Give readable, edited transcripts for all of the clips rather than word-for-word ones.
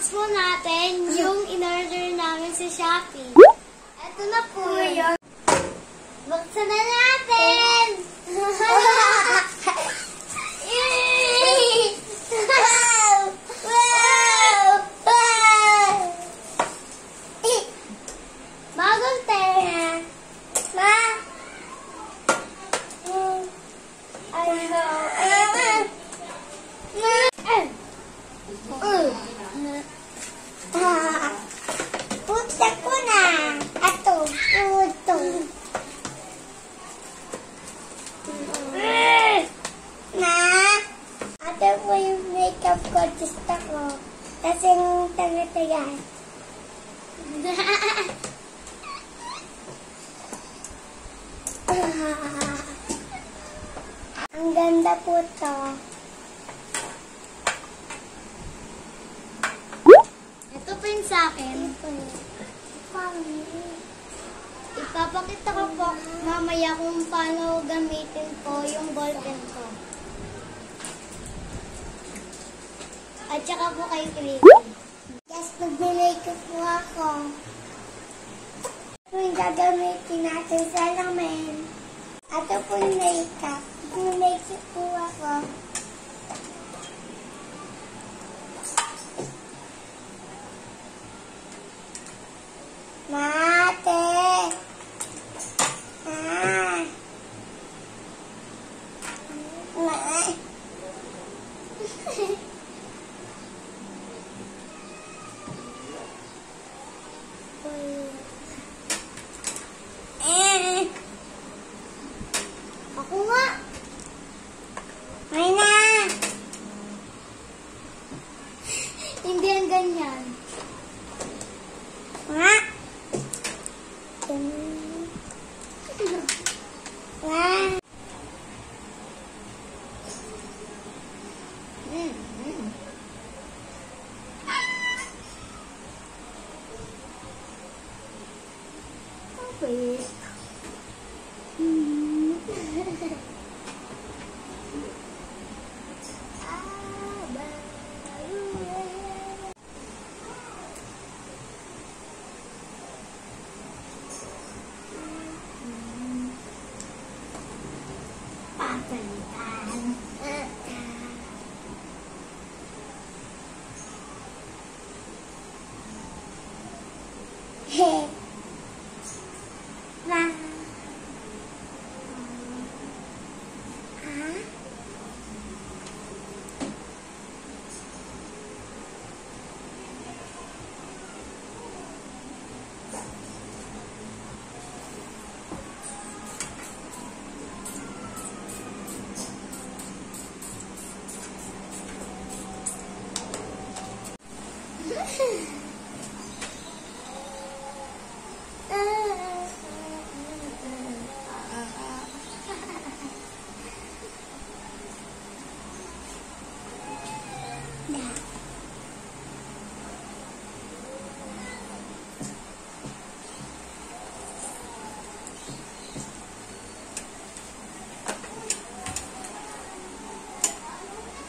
i-unbox mo natin yung in-order namin sa Shopee. Ito na po yun. Buksan na natin! Bagong tenga. Ma! Punta ko na. Ato. Ito. Na. Ato po yung makeup ko. Gusto ko. Kasi yung taga-tagan. Ang ganda po to. Ito po yung sa akin. Ipapakita ko po mamaya kung paano gamitin po yung ballpen ko. At saka po kay Creepy. Yes, mag-makeup po ako. Ito yung gagamitin natin sa lamin. Ito po yung makeup. Mag-makeup po ako. Mate! Ah! Ma! Ako nga! May na! Hindi ang ganyan. Nga! Okay.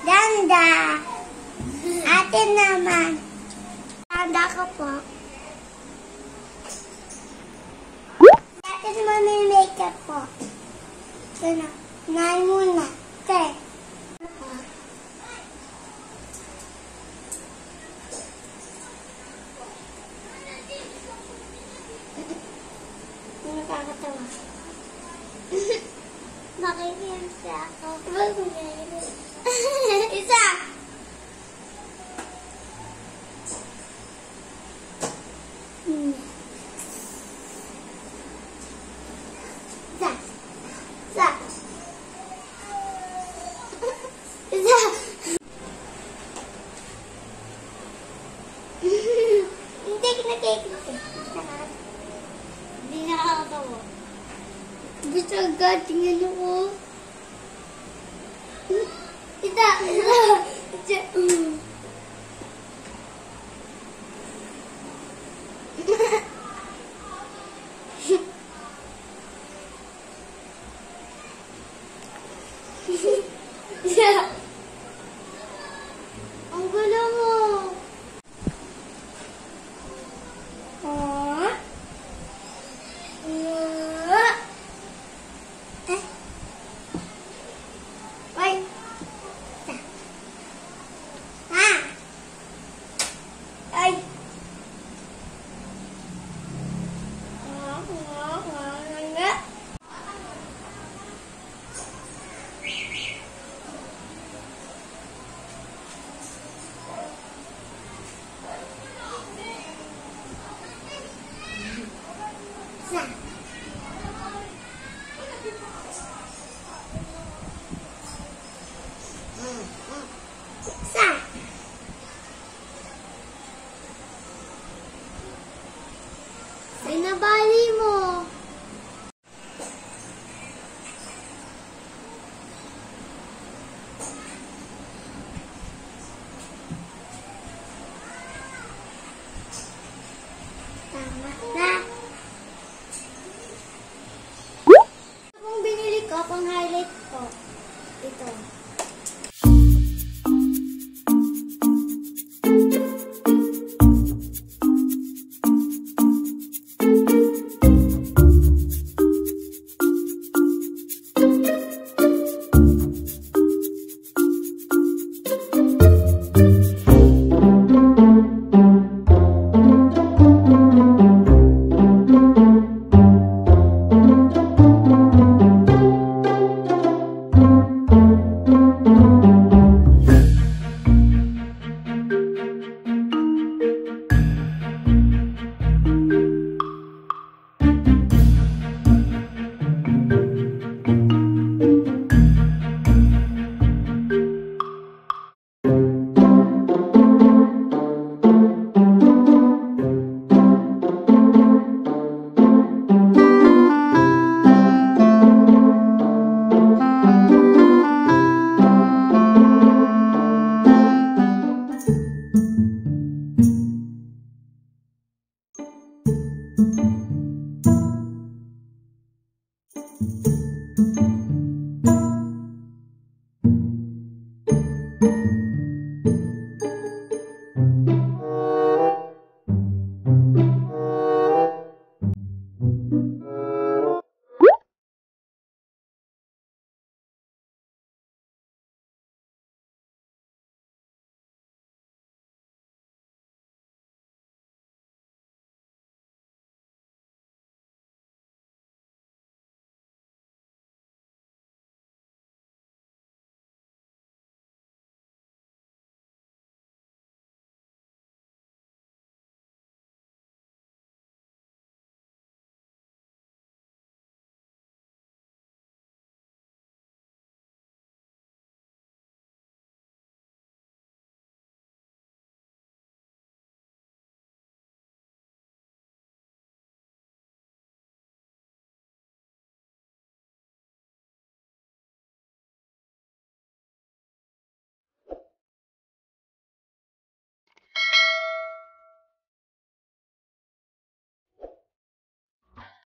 Ganda! Atin naman. Ganda ko po. Atin mo may makeup po. Ito na. Unahin muna. Okay. Nakakatawa. Makikinig ako. Isa! Isa! Isa! Isa! Hindi kinakikita. Hindi nakakatawa. Gusto agad, tingnan ako. Ita! Ang gulo mo. Wait po. Ito.